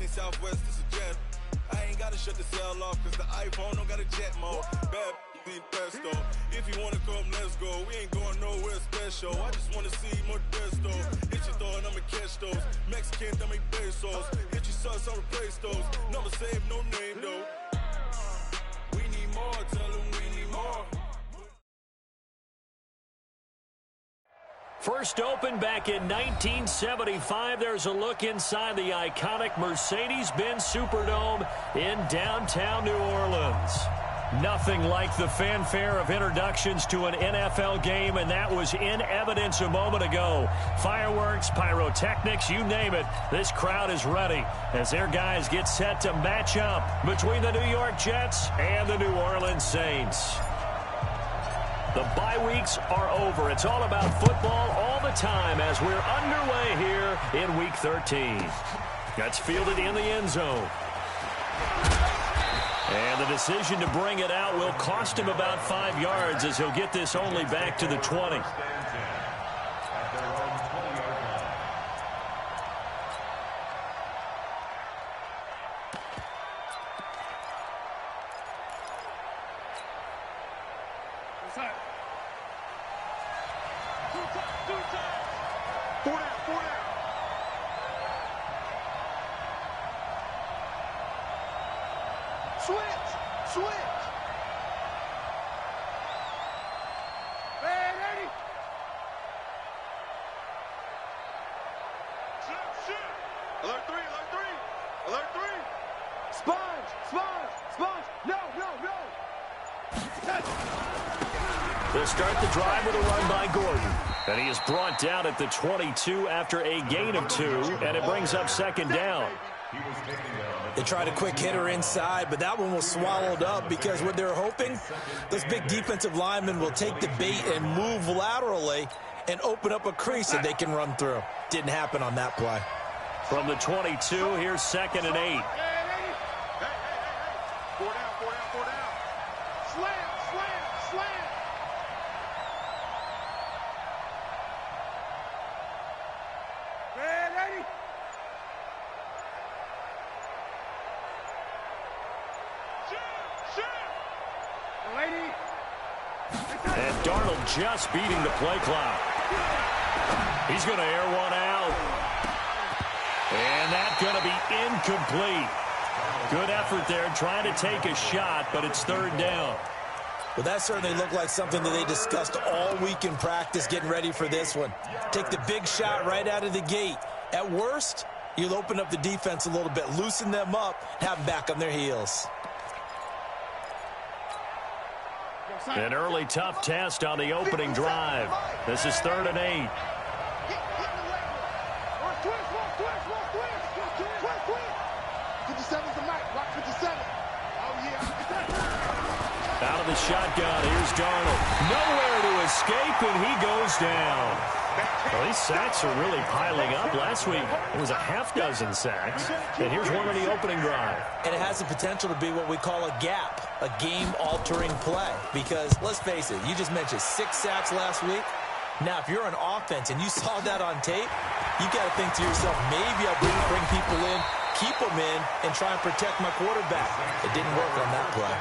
Southwest, this a jet. I ain't gotta shut the cell off, cause the iPhone don't got a jet mode. Bad in pesto. If you wanna come, let's go. We ain't going nowhere special. I just wanna see more desto. Hit your throw and I'ma catch those. Mexican, that make pesos. Hit your sus, I'll replace those. Number save, no name though. We need more, tell them we need more. First opened back in 1975. There's a look inside the iconic Mercedes-Benz Superdome in downtown New Orleans. Nothing like the fanfare of introductions to an NFL game, and that was in evidence a moment ago. Fireworks, pyrotechnics, you name it. This crowd is ready as their guys get set to match up between the New York Jets and the New Orleans Saints. The bye weeks are over. It's all about football all the time as we're underway here in Week 13. That's fielded in the end zone. And the decision to bring it out will cost him about 5 yards as he'll get this only back to the 20. They'll start the drive with a run by Gordon. And he is brought down at the 22 after a gain of 2, and it brings up second down. They tried a quick hitter inside, but that one was swallowed up because what they're hoping, those big defensive linemen will take the bait and move laterally and open up a crease that they can run through. Didn't happen on that play. From the 22, here's 2nd and 8. And Darnold just beating the play clock. He's going to air one out. And that's going to be incomplete. Good effort there trying to take a shot, but it's 3rd down. Well, that certainly looked like something that they discussed all week in practice getting ready for this one. Take the big shot right out of the gate. At worst, you'll open up the defense a little bit, loosen them up, have them back on their heels. An early tough test on the opening drive. This is 3rd and 8. Out of the shotgun, here's Darnold. Nowhere to escape, and he goes down. Well, these sacks are really piling up. Last week, it was a half-dozen sacks. And here's one on the opening drive. And it has the potential to be what we call a gap, a game-altering play. Because, let's face it, you just mentioned 6 sacks last week. Now, if you're on offense and you saw that on tape, you got to think to yourself, maybe I'll bring people in, keep them in, and try and protect my quarterback. It didn't work on that play.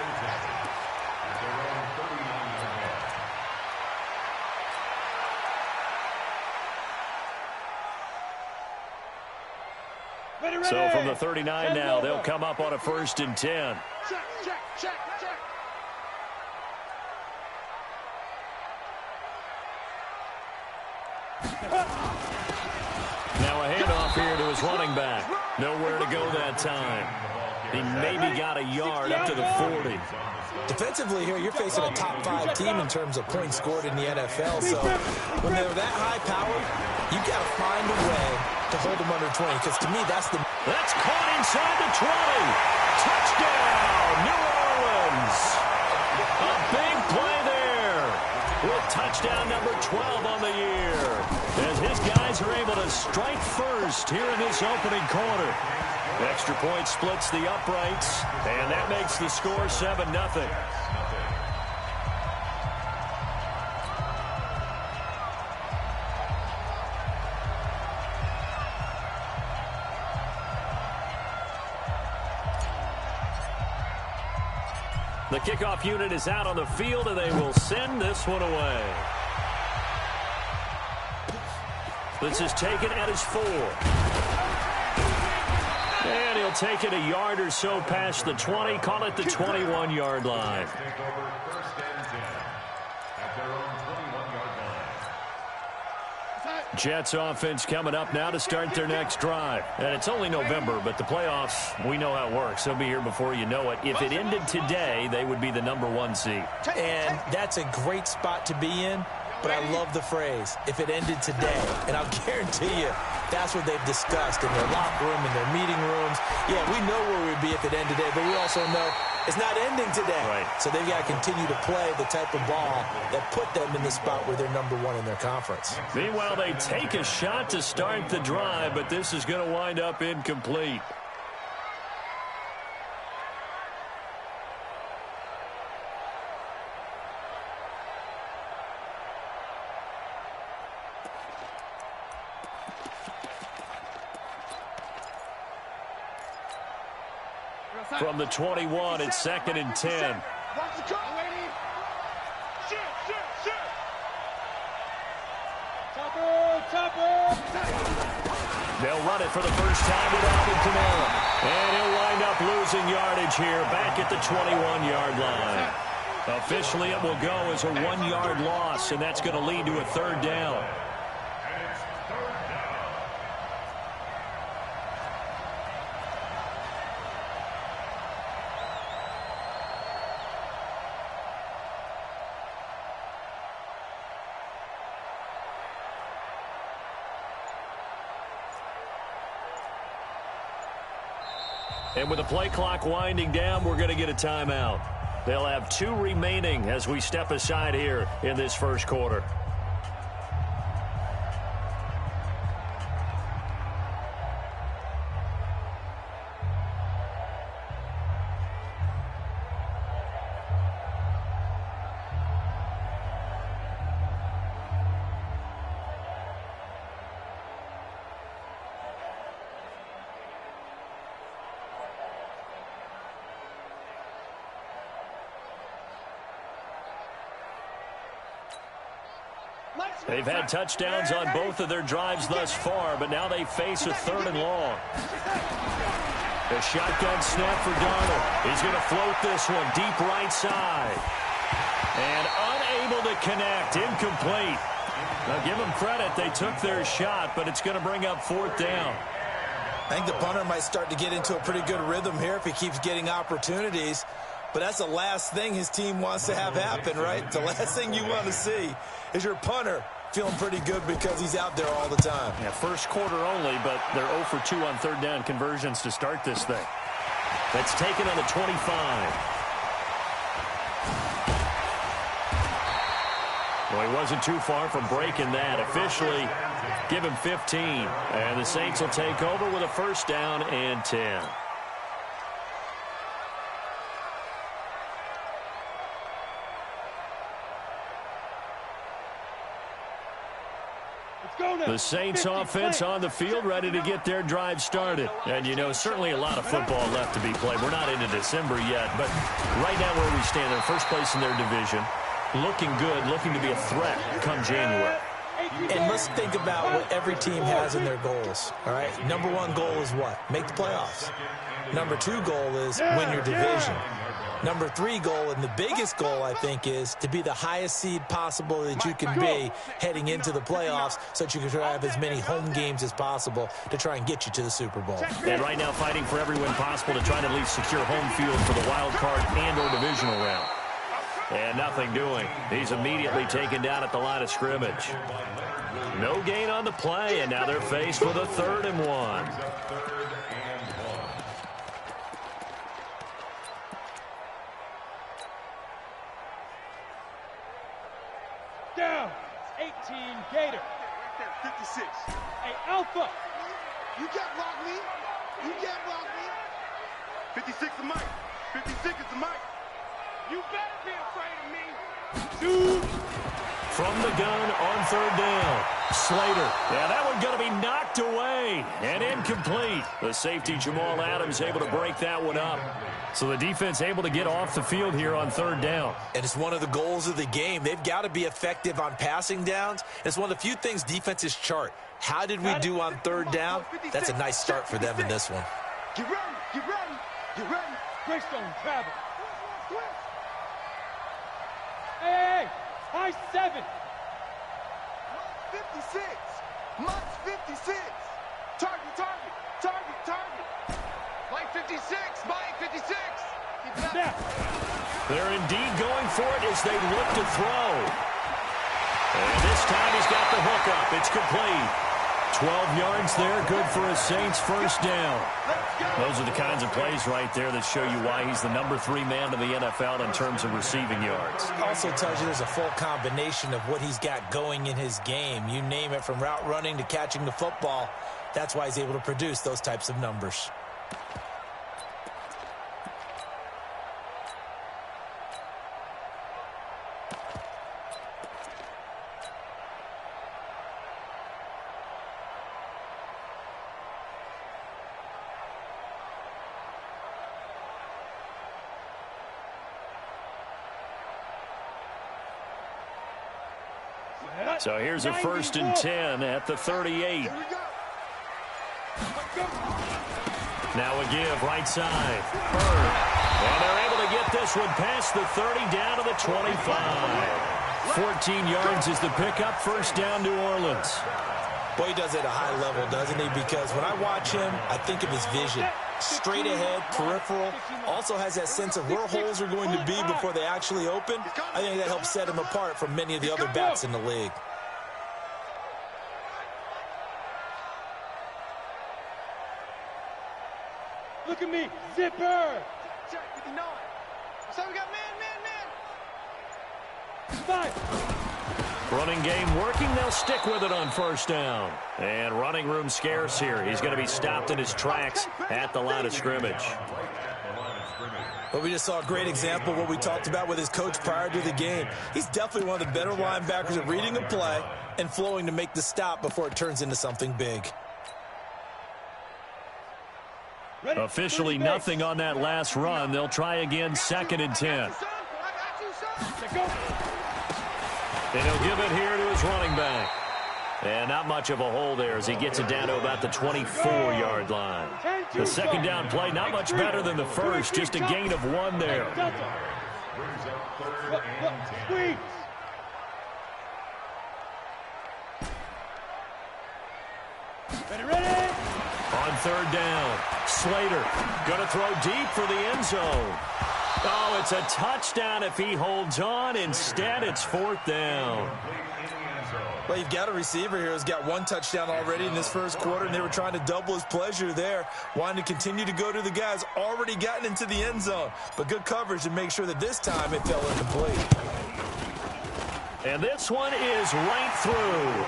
So from the 39 now, they'll come up on a 1st and 10. Now a handoff here to his running back. Nowhere to go that time. He maybe got a yard up to the 40. Defensively here, you're facing a top 5 team in terms of points scored in the NFL. So when they're that high-powered, you got to find a way to hold them under 20. Because to me, that's the... That's caught inside the 20. Touchdown, New Orleans. A big play there with touchdown number 12 on the year. As his guys are able to strike first here in this opening quarter. Extra point splits the uprights, and that makes the score 7-0. The kickoff unit is out on the field, and they will send this one away. This is taken at his 4. And he'll take it a yard or so past the 20, call it the 21-yard line. Jets offense coming up now to start their next drive. And it's only November, but the playoffs, we know how it works. They'll be here before you know it. If it ended today, they would be the #1 seed. And that's a great spot to be in, but I love the phrase, if it ended today. And I'll guarantee you, that's what they've discussed in their locker room, in their meeting rooms. Yeah, we know where we'd be if it ended today, but we also know it's not ending today. Right. So they've got to continue to play the type of ball that put them in the spot where they're #1 in their conference. Meanwhile, they take a shot to start the drive, but this is going to wind up incomplete. From the 21, it's 2nd and 10. They'll run it for the first time with Alvin Kamara. And he'll wind up losing yardage here back at the 21-yard line. Officially, it will go as a 1-yard loss, and that's going to lead to a 3rd down. And with the play clock winding down, we're going to get a timeout. They'll have 2 remaining as we step aside here in this first quarter. They've had touchdowns on both of their drives thus far, but now they face a 3rd and long. The shotgun snap for Darnold. He's going to float this one deep right side. And unable to connect. Incomplete. Now give them credit. They took their shot, but it's going to bring up 4th down. I think the punter might start to get into a pretty good rhythm here if he keeps getting opportunities. But that's the last thing his team wants to have happen, right? The last thing you want to see is your punter feeling pretty good because he's out there all the time. Yeah, first quarter only, but they're 0 for 2 on 3rd down conversions to start this thing. That's taken on the 25. Well, he wasn't too far from breaking that. Officially, give him 15. And the Saints will take over with a 1st down and 10. The Saints offense on the field, ready to get their drive started. And, you know, certainly a lot of football left to be played. We're not into December yet, but right now where we stand, they're first place in their division. Looking good, looking to be a threat come January. And let's think about what every team has in their goals, all right? #1 goal is what? Make the playoffs. #2 goal is win your division. #3 goal, and the biggest goal, I think, is to be the highest seed possible that you can be heading into the playoffs so that you can have as many home games as possible to try and get you to the Super Bowl. And right now fighting for every win possible to try to at least secure home field for the wild card and or divisional round. And nothing doing. He's immediately taken down at the line of scrimmage. No gain on the play, and now they're faced with a 3rd and 1. Down. 18 Gator. 56. Hey, Alpha. You can't block me. You can't block me. 56 is Mike. 56 is the Mike. You better be afraid of me. Dude. From the gun on third down. Slater. Yeah, that one going to be knocked away and incomplete. The safety, Jamal Adams, able to break that one up. So the defense able to get off the field here on third down. And it's one of the goals of the game. They've got to be effective on passing downs. It's one of the few things defenses chart. How did we do on third down? That's a nice start for them in this one. Get ready, get ready, get ready. Greystone travel. Hey, high 7. 56. Mike's 56. Target, target, target, target. Mike 56. Mike 56. Snap. They're indeed going for it as they look to throw. And this time he's got the hook up. It's complete. 12 yards there, good for a Saints first down. Those are the kinds of plays right there that show you why he's the number 3 man in the NFL in terms of receiving yards. Also tells you there's a full combination of what he's got going in his game. You name it, from route running to catching the football. That's why he's able to produce those types of numbers. So here's a 1st and 10 at the 38. Now a give right side. Bird. And they're able to get this one past the 30 down to the 25. 14 yards is the pickup. First down, New Orleans. Boy, he does it at a high level, doesn't he? Because when I watch him, I think of his vision. Straight ahead, peripheral. Also has that sense of where holes are going to be before they actually open. I think that helps set him apart from many of the other backs in the league. Look at me, zipper. Check 59. So we got man. 5. Running game working. They'll stick with it on first down. And running room scarce here. He's going to be stopped in his tracks at the line of scrimmage. But we just saw a great example of what we talked about with his coach prior to the game. He's definitely one of the better linebackers at reading a play and flowing to make the stop before it turns into something big. Officially nothing on that last run. They'll try again, 2nd and 10. And he'll give it here to his running back. And not much of a hole there as he gets it down to about the 24-yard line. The second down play, not much better than the first, just a gain of 1 there. Squeeze. Ready. On third down, Slater going to throw deep for the end zone. Oh, it's a touchdown if he holds on. Instead, it's 4th down. Well, you've got a receiver here who's got 1 touchdown already in this first quarter, and they were trying to double his pleasure there, wanting to continue to go to the guys already gotten into the end zone. But good coverage to make sure that this time it fell incomplete. And this one is right through.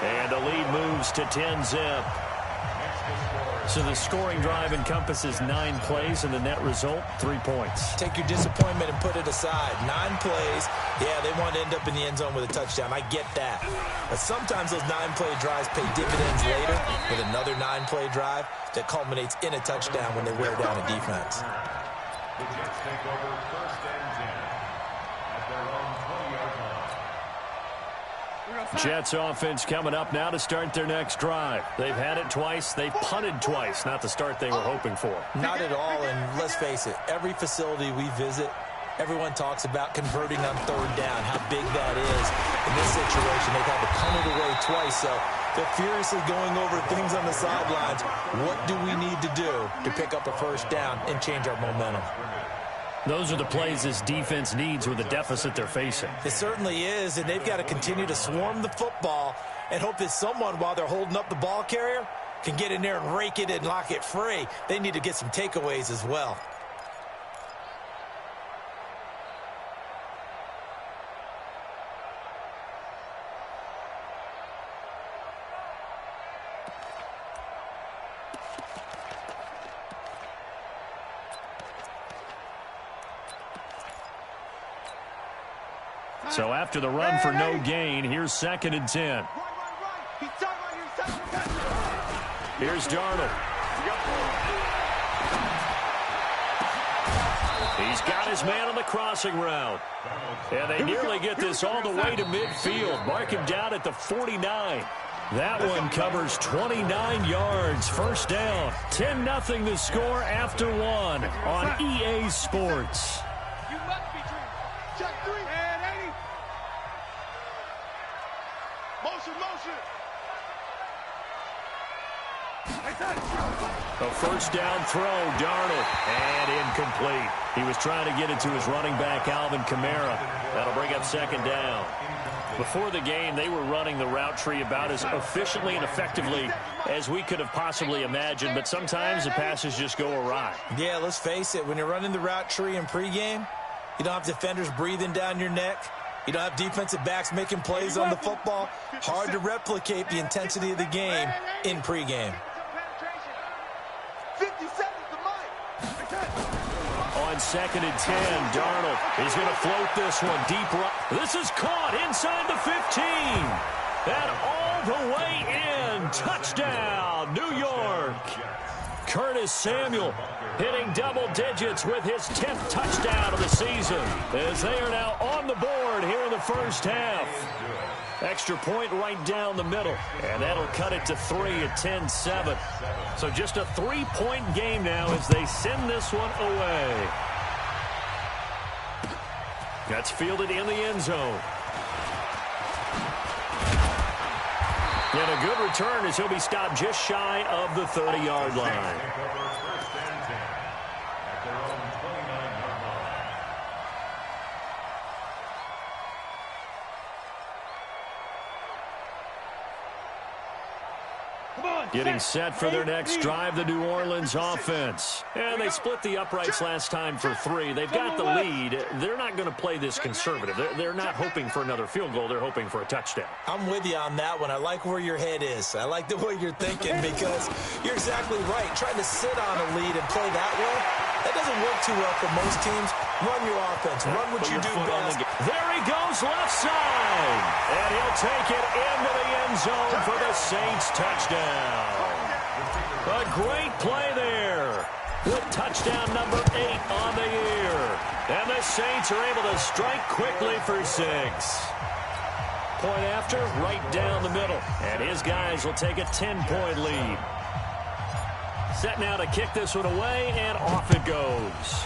And the lead moves to 10-zip. So the scoring drive encompasses 9 plays, and the net result, 3 points. Take your disappointment and put it aside. 9 plays. Yeah, they want to end up in the end zone with a touchdown. I get that. But sometimes those 9-play drives pay dividends later with another 9-play drive that culminates in a touchdown when they wear down a defense. The Jets take over 1st and 10 at their own 20-yard line. Jets offense coming up now to start their next drive. They've had it twice. They've punted twice. Not the start they were hoping for. Not at all, and let's face it, every facility we visit, everyone talks about converting on third down, how big that is. In this situation, they've had to punt it away twice, so they're furiously going over things on the sidelines. What do we need to do to pick up a first down and change our momentum? Those are the plays this defense needs with the deficit they're facing. It certainly is, and they've got to continue to swarm the football and hope that someone, while they're holding up the ball carrier, can get in there and rake it and lock it free. They need to get some takeaways as well. So after the run for no gain, here's 2nd and 10. Here's Darnold. He's got his man on the crossing route. And they nearly get this all the way to midfield. Mark him down at the 49. That one covers 29 yards. First down. 10-0 the score after 1 on EA Sports. You must be dreaming. Check 3. And 80. Motion. A first down throw, Darnold, and incomplete. He was trying to get it to his running back, Alvin Kamara. That'll bring up 2nd down. Before the game, they were running the route tree about as efficiently and effectively as we could have possibly imagined, but sometimes the passes just go awry. Yeah, let's face it, when you're running the route tree in pregame, you don't have defenders breathing down your neck. You don't have defensive backs making plays on the football. Hard to replicate the intensity of the game in pregame. 57's the mic. On 2nd and 10, Darnold is going to float this one deep right. This is caught inside the 15. And all the way in. Touchdown, New York. Curtis Samuel hitting double digits with his 10th touchdown of the season as they are now on the board here in the first half. Extra point right down the middle, and that'll cut it to 3 at 10-7. So just a 3-point game now as they send this one away. That's fielded in the end zone. And a good return as he'll be stopped just shy of the 30-yard line. Getting set for their next drive, the New Orleans offense. And they split the uprights last time for 3. They've got the lead. They're not going to play this conservative. They're not hoping for another field goal. They're hoping for a touchdown. I'm with you on that one. I like where your head is. I like the way you're thinking because you're exactly right. Trying to sit on a lead and play that way, that doesn't work too well for most teams. Run your offense. Run what you do best. There he goes, left side. And he'll take it into the end zone for the Saints touchdown. A great play there with touchdown number 8 on the year. And the Saints are able to strike quickly for 6. Point after, right down the middle. And his guys will take a 10-point lead. Set now to kick this one away, and off it goes.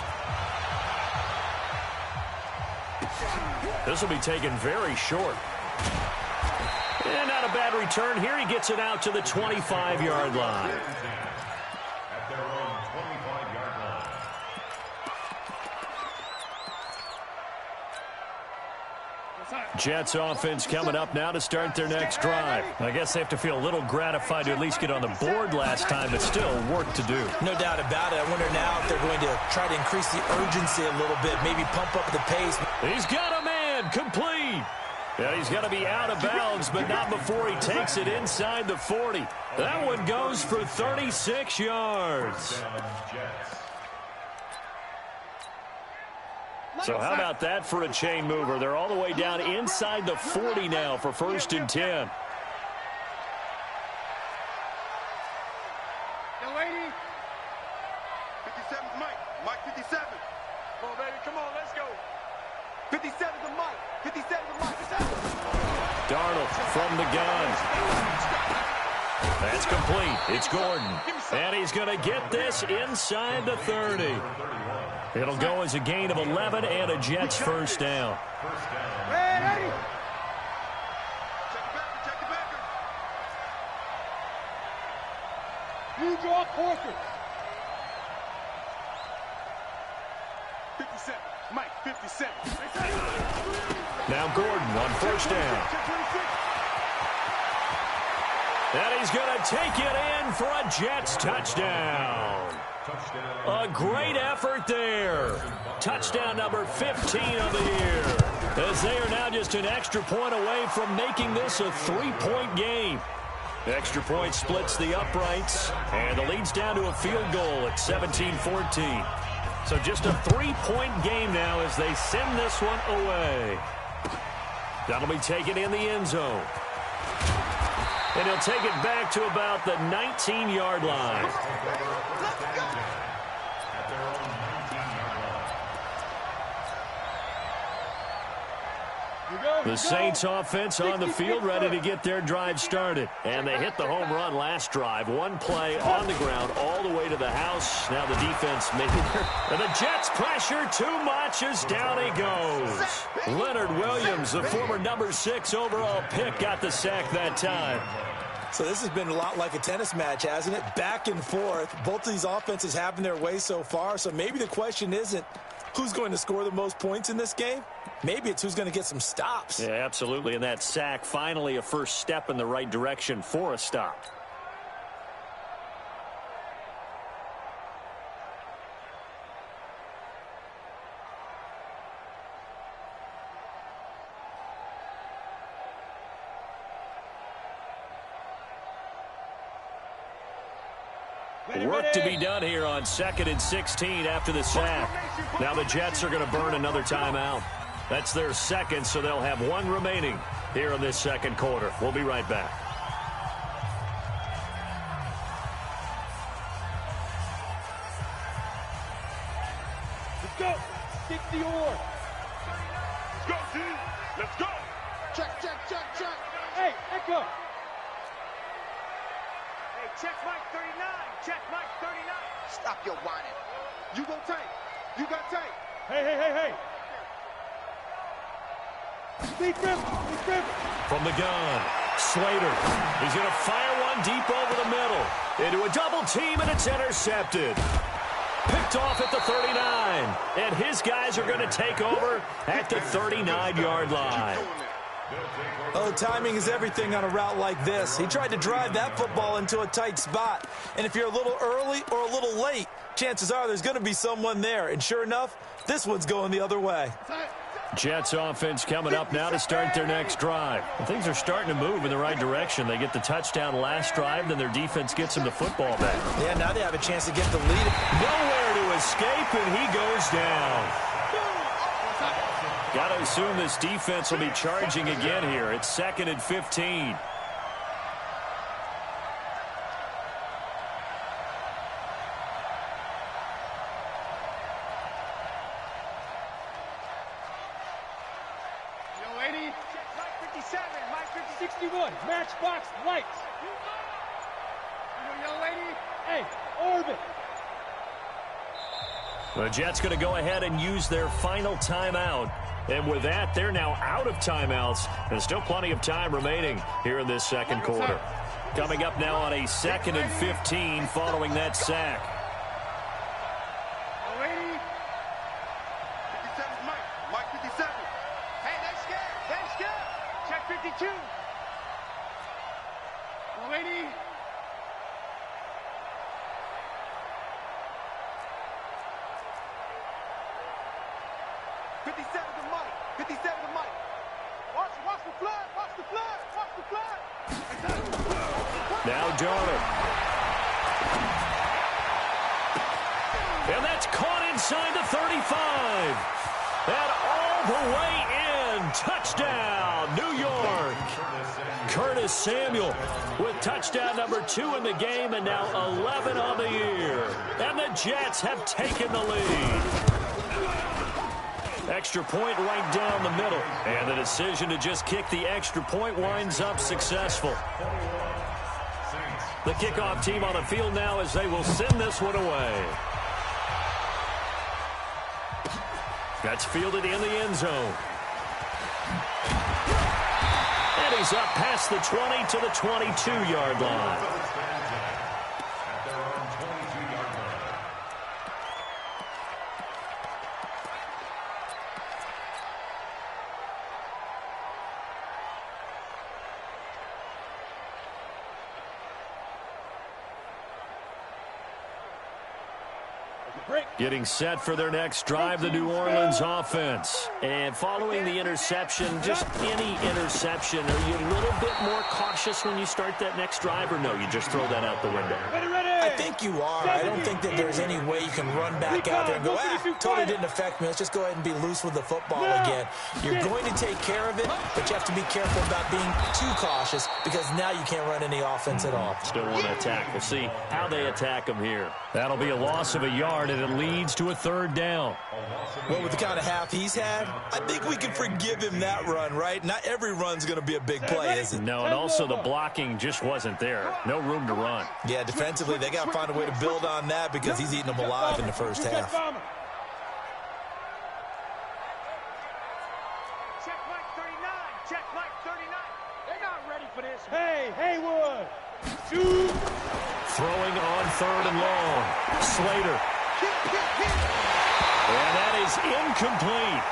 This will be taken very short. And not a bad return here. He gets it out to the 25-yard line. At their own 25-yard line. Jets offense coming up now to start their next drive. I guess they have to feel a little gratified to at least get on the board last time, but still work to do. No doubt about it. I wonder now if they're going to try to increase the urgency a little bit, maybe pump up the pace. He's got a man, complete. Yeah, he's got to be out of bounds, but not before he takes it inside the 40. That one goes for 36 yards. So how about that for a chain mover? They're all the way down inside the 40 now for 1st and 10. Yo, 80. 57's Mike. Mike 57. Come on, baby. Come on, let's go. 57's the Mike. 57's the Mike. Darnold from the gun. That's complete. It's Gordon. And he's going to get this inside the 30. It'll go as a gain of 11 and a Jets first down. Ready. Check the backer. You draw quarters. 57. Mike 57. Now Gordon on first down. And he's going to take it in for a Jets touchdown. A great effort there. Touchdown number 15 of the year. As they are now just an extra point away from making this a 3-point game. The extra point splits the uprights, and the lead's down to a field goal at 17-14. So just a 3-point game now as they send this one away. That'll be taken in the end zone. And he'll take it back to about the 19-yard line. The Saints offense on the field ready to get their drive started. And they hit the home run last drive. One play on the ground all the way to the house. Now the defense making it. And the Jets pressure too much as down he goes. Leonard Williams, the former number 6 overall pick, got the sack that time. So this has been a lot like a tennis match, hasn't it? Back and forth. Both of these offenses having their way so far. So maybe the question isn't who's going to score the most points in this game. Maybe it's who's going to get some stops. Yeah, absolutely. And that sack, finally a first step in the right direction for a stop. Work to be done here on 2nd and 16 after the sack. Now the Jets are going to burn another timeout. That's their second, so they'll have one remaining here in this second quarter. We'll be right back. Let's go. Kick the oar. Let's go, team. Let's go. Check, check, check, check. Hey, Echo. Hey, check Mike 39. Check Mike 39. Stop your whining. You go tank. You got tank. Hey. Steve Griffin. From the gun, Slater. He's going to fire one deep over the middle. Into a double team, and it's intercepted. Picked off at the 39. And his guys are going to take over at the 39-yard line. Oh, timing is everything on a route like this. He tried to drive that football into a tight spot. And if you're a little early or a little late, chances are there's going to be someone there. And sure enough, this one's going the other way. Jets offense coming up now to start their next drive. And things are starting to move in the right direction. They get the touchdown last drive, then their defense gets them the football back. Yeah, now they have a chance to get the lead. Nowhere to escape, and he goes down. Got to assume this defense will be charging again here. It's 2nd and 15. Mike 57. Mike 61. Matchbox lights. Young lady. Hey, Orbit. The Jets going to go ahead and use their final timeout. And with that, they're now out of timeouts. And still plenty of time remaining here in this second quarter. Coming up now on a 2nd and 15 following that sack. Young lady. 57 Mike. Mike 57. Hey, they scared. They scared. Check 52. Young lady. 57 to Mike. 57 to Mike. Watch the flood. Watch the flood. Watch the flood. Now Darnold. And that's caught inside the 35. And all the way in. Touchdown, New York. Curtis Samuel with touchdown number 2 in the game and now 11 on the year. And the Jets have taken the lead. Extra point right down the middle. And the decision to just kick the extra point winds up successful. The kickoff team on the field now as they will send this one away. That's fielded in the end zone. And he's up past the 20 to the 22-yard line. Getting set for their next drive, the New Orleans offense. And following the interception, just any interception, are you a little bit more cautious when you start that next drive, or no, you just throw that out the window? I think think you are. I don't think that there's any way you can run back out there and go, totally didn't affect me. Let's just go ahead and be loose with the football again. You're going to take care of it, but you have to be careful about being too cautious because now you can't run any offense at all. Still want to attack. We'll see how they attack them here. That'll be a loss of a yard, and it leads to a third down. Well, with the kind of half he's had, I think we can forgive him that run, right? Not every run's going to be a big play, is it? No, and also the blocking just wasn't there. No room to run. Yeah, defensively, they got to find a way to build on that because he's eating them alive in the first half. Check Mike 39. Check Mike 39. They're not ready for this. Hey, Haywood. Shoot. Throwing on third and long. Slater. And that is incomplete.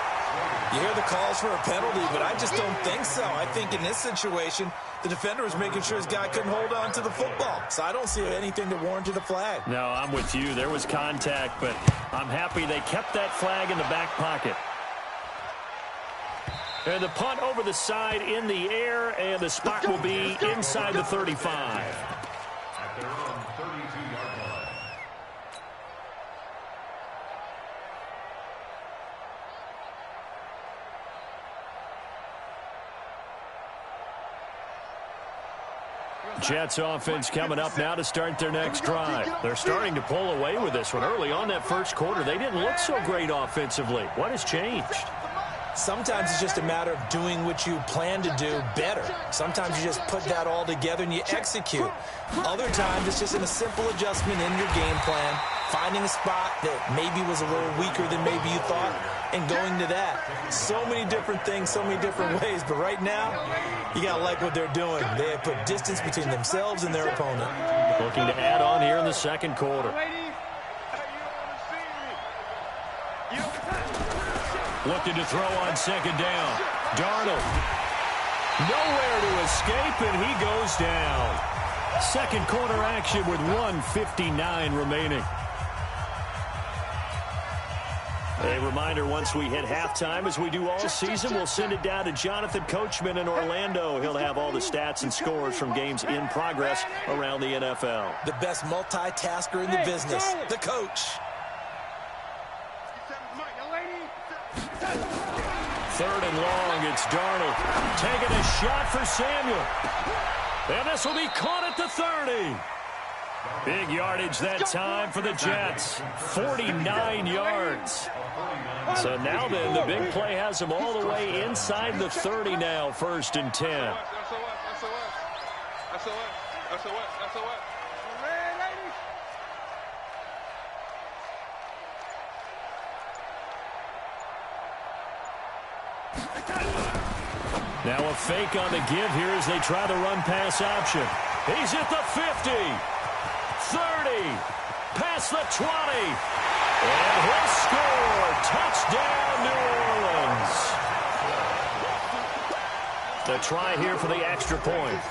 You hear the calls for a penalty, but I just don't think so. I think in this situation, the defender was making sure his guy couldn't hold on to the football. So I don't see anything that warranted a flag. No, I'm with you. There was contact, but I'm happy they kept that flag in the back pocket. And the punt over the side in the air, and the spot will be inside the 35. At their own 32-yard line. Jets offense coming up now to start their next drive. They're starting to pull away with this one. Early on that first quarter, they didn't look so great offensively. What has changed? Sometimes it's just a matter of doing what you plan to do better. Sometimes you just put that all together and you execute. Other times it's just a simple adjustment in your game plan, finding a spot that maybe was a little weaker than maybe you thought, and going to that. So many different things, so many different ways, but right now, you got to like what they're doing. They have put distance between themselves and their opponent. Looking to add on here in the second quarter. Looking to throw on second down. Darnold. Nowhere to escape, and he goes down. Second quarter action with 1:59 remaining. A reminder, once we hit halftime, as we do all season, we'll send it down to Jonathan Coachman in Orlando. He'll have all the stats and scores from games in progress around the NFL. The best multitasker in the business, the coach. Third and long, it's Darnold. Taking a shot for Samuel. And this will be caught at the 30. Big yardage that time for the Jets. 49 yards. So now then, the big play has them all the way inside the 30 now, 1st and 10. Now a fake on the give here as they try the run-pass option. He's at the 50, 30, past the 20, and he'll score. Touchdown, New Orleans. The try here for the extra point.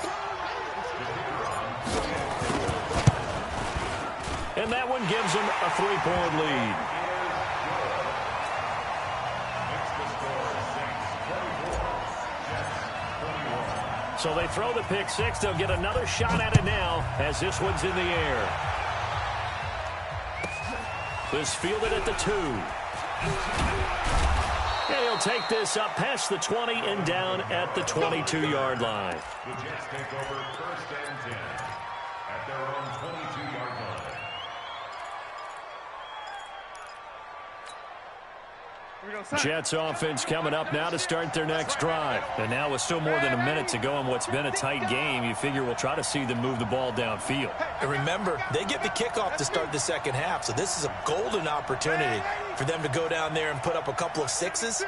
And that one gives them a 3-point lead. So they throw the pick six. They'll get another shot at it now as this one's in the air. This fielded at the 2. And he'll take this up past the 20 and down at the 22-yard line. The Jets take over 1st and 10 at their own 22-yard line. Jets offense coming up now to start their next drive. And now with still more than a minute to go in what's been a tight game, you figure we'll try to see them move the ball downfield. And remember, they get the kickoff to start the second half, so this is a golden opportunity for them to go down there and put up a couple of sixes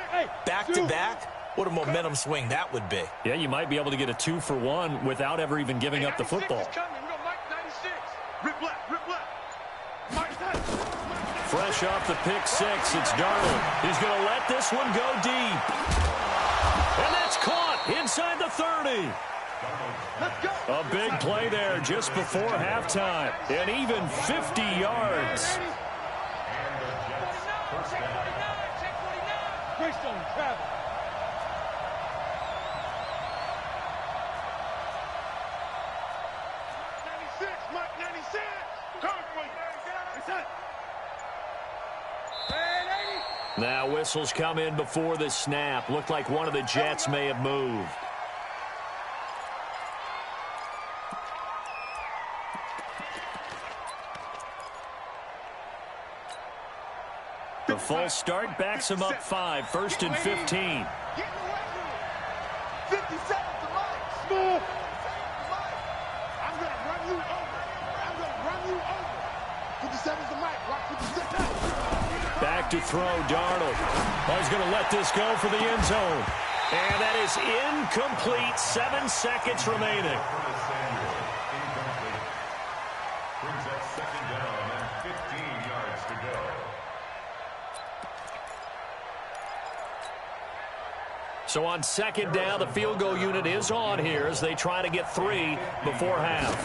back-to-back. What a momentum swing that would be. Yeah, you might be able to get a 2-for-1 without ever even giving up the football. Fresh off the pick six, it's Darnold. He's going to let this one go deep. And that's caught inside the 30. A big play there just before halftime. And even 50 yards. Greystone travel. Mike 96. Now whistles come in before the snap. Looked like one of the Jets may have moved. The false start backs him up 5, 1st and 15. 50 seconds to Mike. Smooth. I'm going to run you over. I'm going to run you over. 50 seconds to Mike. Watch 50 seconds. Back to throw, Darnold. Oh, he's going to let this go for the end zone. And that is incomplete. 7 seconds remaining. Brings up second down and 15 yards to go. So on second down, the field goal unit is on here as they try to get 3 before half.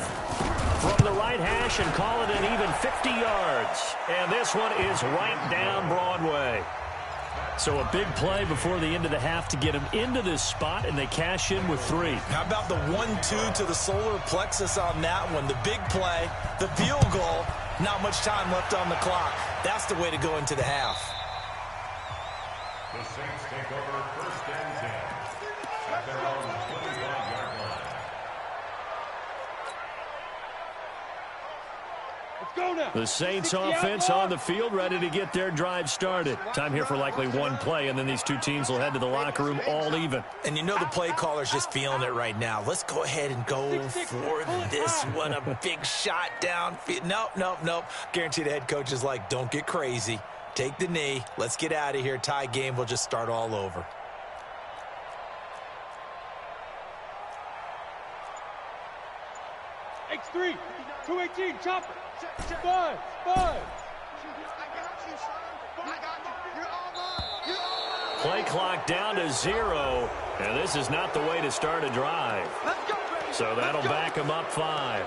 From the right hash and call it an even 50 yards. And this one is right down Broadway. So a big play before the end of the half to get him into this spot, and they cash in with 3. How about the 1-2 to the solar plexus on that one? The big play, the field goal, not much time left on the clock. That's the way to go into the half. The Saints take over 1st and 10 at their own 25-yard line. Let's go now. The Saints offense on the field, ready to get their drive started. Time here for likely one play, and then these two teams will head to the locker room all even. And you know the play caller's just feeling it right now. Let's go ahead and go for this one. A big shot downfield. Nope. Guaranteed the head coach is like, don't get crazy. Take the knee. Let's get out of here. Tie game. We'll just start all over. X3, 218, chopper. 5. I got you, son. I got you. You're all mine. Play clock down to 0, and this is not the way to start a drive. Let's go, baby. So that'll back him up 5.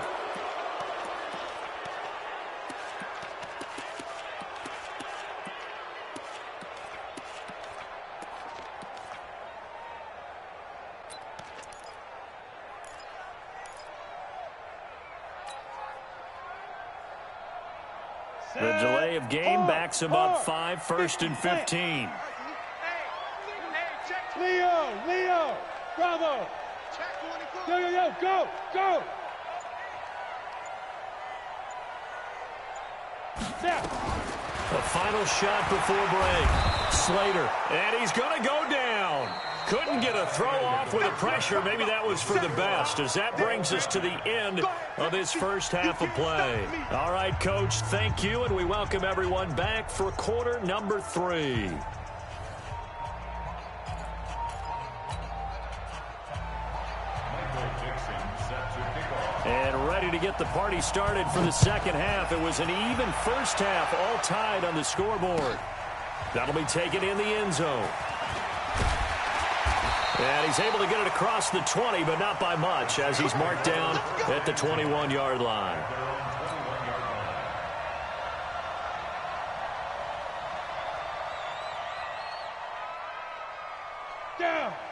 The delay of game backs him up 5, 1st and 15. Leo, bravo. Go. Snap. The final shot before break. Slater, and he's going to go down. Couldn't get a throw off with the pressure. Maybe that was for the best, as that brings us to the end of this first half of play. All right, Coach, thank you, and we welcome everyone back for quarter number 3. And ready to get the party started for the second half. It was an even first half, all tied on the scoreboard. That'll be taken in the end zone. And he's able to get it across the 20, but not by much, as he's marked down at the 21-yard line.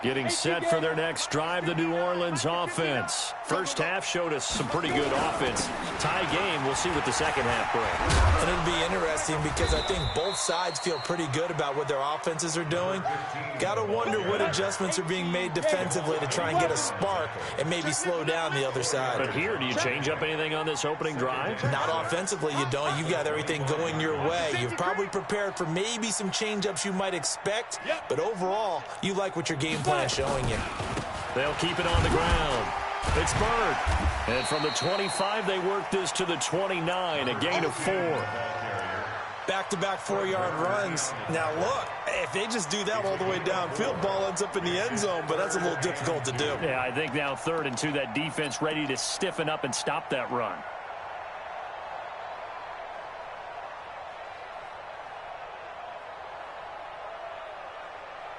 Getting set for their next drive, the New Orleans offense. First half showed us some pretty good offense. Tie game, we'll see what the second half brings. And it'll be interesting because I think both sides feel pretty good about what their offenses are doing. Got to wonder what adjustments are being made defensively to try and get a spark and maybe slow down the other side. But here, do you change up anything on this opening drive? Not offensively, you don't. You got everything going your way. You've probably prepared for maybe some change-ups you might expect, but overall, you like what your game plan is showing you. They'll keep it on the ground. It's Bird. And from the 25, they work this to the 29, a gain of 4. Back-to-back 4-yard runs. Now, look, if they just do that all the way downfield, ball ends up in the end zone, but that's a little difficult to do. Yeah, I think now 3rd and 2, that defense ready to stiffen up and stop that run.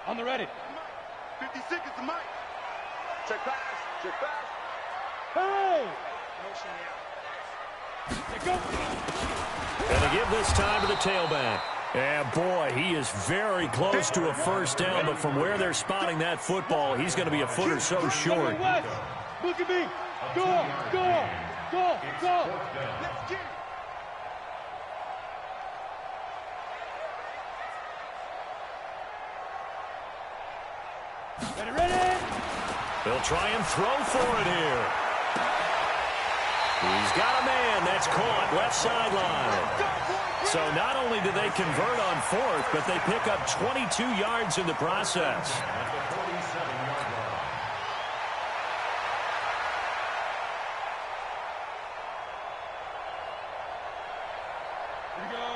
On the ready. 50 seconds to Mike. Check pass. Hey! Go. And to give this time to the tailback. And boy, he is very close to a first down, but from where they're spotting that football, he's going to be a foot or so short. Look at me. Go. Let's get it. He'll try and throw for it here. He's got a man that's caught left sideline. So not only do they convert on fourth, but they pick up 22 yards in the process.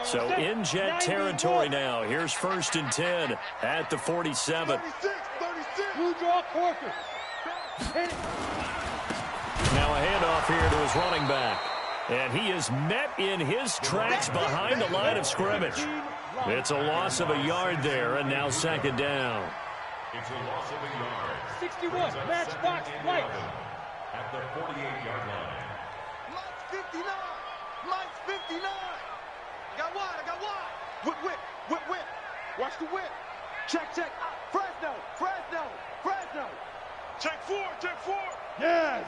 So in Jet territory now. Here's 1st and 10 at the 47. 36. Blue draw quarter. Now a handoff here to his running back. And he is met in his tracks behind the line of scrimmage. It's a loss of a yard there, and now 2nd down. It's a loss of a yard. 61, matchbox light. At the 48-yard line. Mike's 59. Mike's 59. I got wide. Whip. Watch the whip. Check. Fresno. Check four. Yes.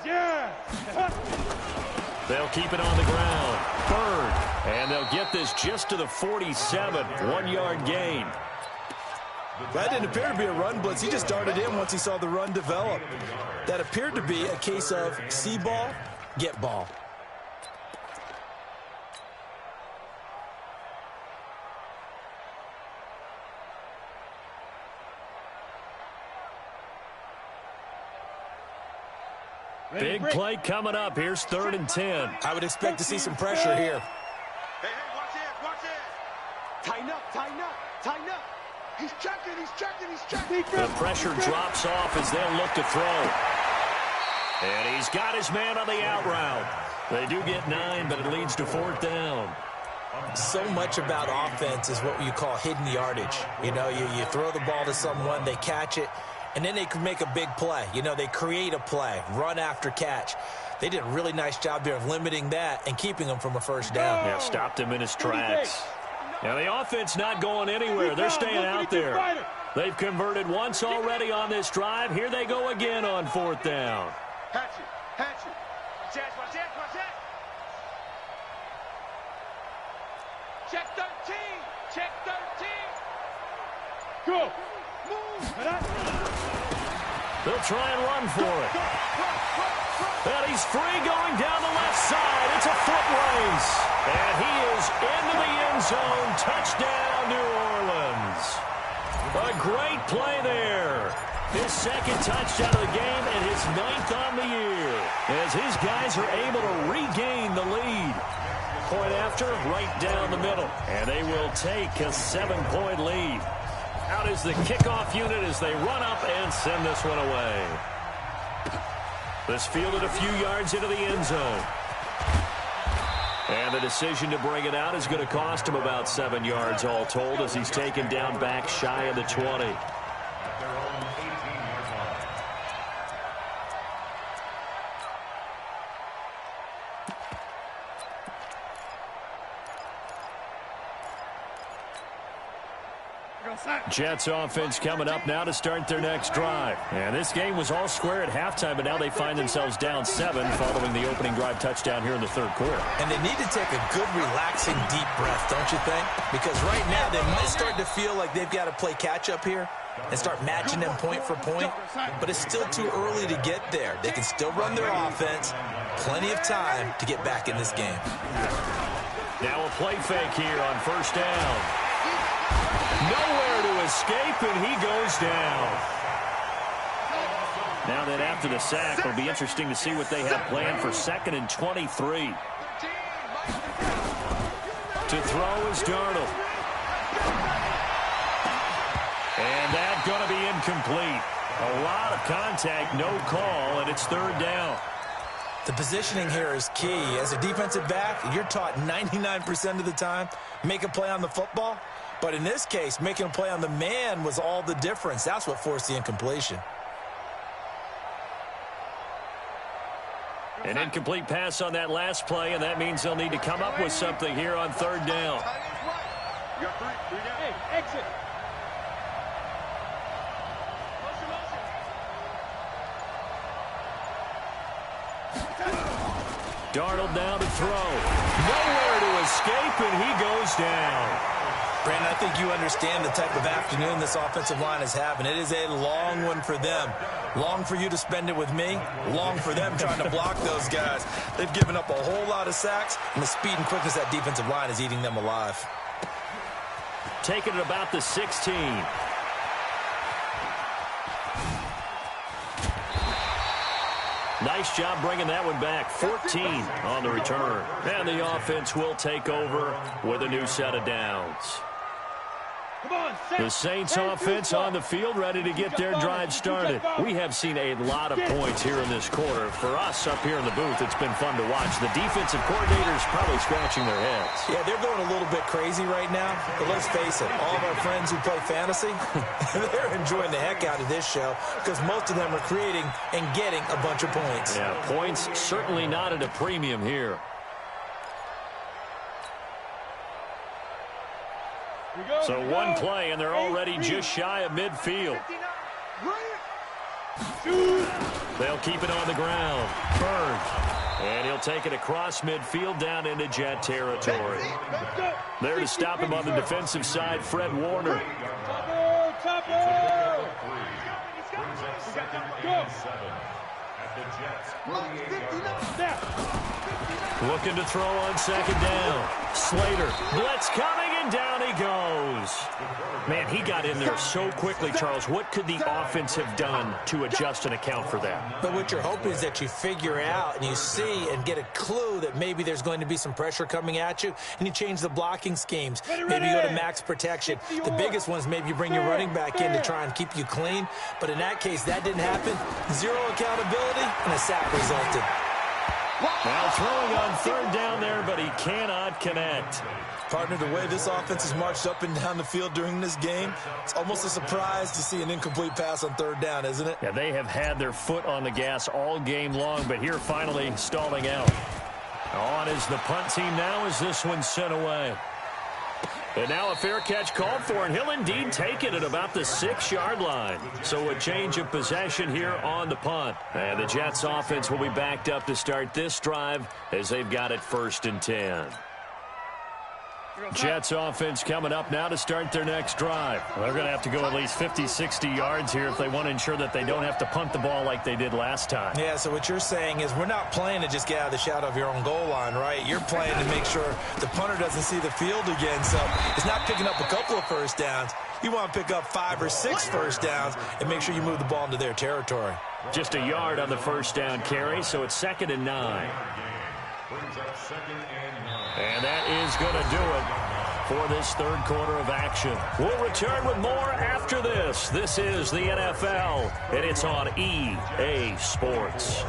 They'll keep it on the ground. 3rd. And they'll get this just to the 47. 1-yard gain. That didn't appear to be a run blitz. He just darted in once he saw the run develop. That appeared to be a case of see ball, get ball. Big play coming up. Here's 3rd and 10. I would expect to see some pressure here. Hey, watch it. Tighten up. He's checking. The pressure drops off as they'll look to throw. And he's got his man on the out route. They do get 9, but it leads to 4th down. So much about offense is what you call hidden yardage. You know, you throw the ball to someone, they catch it, and then they can make a big play. You know, they create a play, run after catch. They did a really nice job there of limiting that and keeping him from a 1st down. Yeah, stopped him in his tracks. Now the offense not going anywhere. They're staying out there. They've converted once already on this drive. Here they go again on 4th down. Hatch it. Watch it. Check 13. Go. They'll try and run for it. And he's free going down the left side. It's a foot race. And he is into the end zone. Touchdown, New Orleans. A great play there. His 2nd touchdown of the game and his 9th on the year. As his guys are able to regain the lead. Point after, right down the middle. And they will take a 7-point lead. Out is the kickoff unit as they run up and send this one away. This fielded a few yards into the end zone. And the decision to bring it out is going to cost him about 7 yards all told as he's taken down back shy of the 20. Jets offense coming up now to start their next drive. And this game was all square at halftime, but now they find themselves down 7 following the opening drive touchdown here in the 3rd quarter. And they need to take a good, relaxing, deep breath, don't you think? Because right now they might start to feel like they've got to play catch-up here and start matching them point for point. But it's still too early to get there. They can still run their offense. Plenty of time to get back in this game. Now a play fake here on 1st down. Nowhere to escape, and he goes down. Now that after the sack, it'll be interesting to see what they have planned for 2nd and 23. To throw is Darnold. And that's going to be incomplete. A lot of contact, no call, and it's 3rd down. The positioning here is key. As a defensive back, you're taught 99% of the time, make a play on the football. But in this case, making a play on the man was all the difference. That's what forced the incompletion. An incomplete pass on that last play, and that means they'll need to come up with something here on 3rd down. You got three down. Hey, exit. Darnold down to throw. Nowhere to escape, and he goes down. Brandon, I think you understand the type of afternoon this offensive line is having. It is a long one for them. Long for you to spend it with me. Long for them trying to block those guys. They've given up a whole lot of sacks, and the speed and quickness of that defensive line is eating them alive. Taking it about the 16. Nice job bringing that one back. 14 on the return. And the offense will take over with a new set of downs. The Saints offense on the field, ready to get their drive started. We have seen a lot of points here in this quarter. For us up here in the booth, it's been fun to watch. The defensive coordinators probably scratching their heads. Yeah, they're going a little bit crazy right now. But let's face it, all of our friends who play fantasy, they're enjoying the heck out of this show because most of them are creating and getting a bunch of points. Yeah, points certainly not at a premium here. So one play, and they're already just shy of midfield. They'll keep it on the ground. Burns. And he'll take it across midfield down into Jet territory. There to stop him on the defensive side, Fred Warner. Looking to throw on second down. Slater, blitz coming, and down he goes. Man, he got in there so quickly, Charles. What could the offense have done to adjust and account for that? But what you're hoping is that you figure out and you see and get a clue that maybe there's going to be some pressure coming at you, and you change the blocking schemes. Maybe you go to max protection. The biggest one is maybe you bring your running back in to try and keep you clean. But in that case, that didn't happen. Zero accountability, and a sack resulted. Now throwing on third down there, but he cannot connect. Partner, the way this offense has marched up and down the field during this game, it's almost a surprise to see an incomplete pass on third down, isn't it? Yeah, they have had their foot on the gas all game long, but here finally stalling out. On is the punt team now as this one's sent away. And now a fair catch called for, and he'll indeed take it at about the 6-yard line. So a change of possession here on the punt. And the Jets offense will be backed up to start this drive as they've got it 1st and 10. Jets offense coming up now to start their next drive. Well, they're going to have to go at least 50, 60 yards here if they want to ensure that they don't have to punt the ball like they did last time. Yeah, so what you're saying is we're not playing to just get out of the shadow of your own goal line, right? You're playing to make sure the punter doesn't see the field again. So it's not picking up a couple of first downs. You want to pick up 5 or 6 first downs and make sure you move the ball into their territory. Just a yard on the first down carry, so it's 2nd and 9. And that is going to do it for this third quarter of action. We'll return with more after this. This is the NFL, and it's on EA Sports.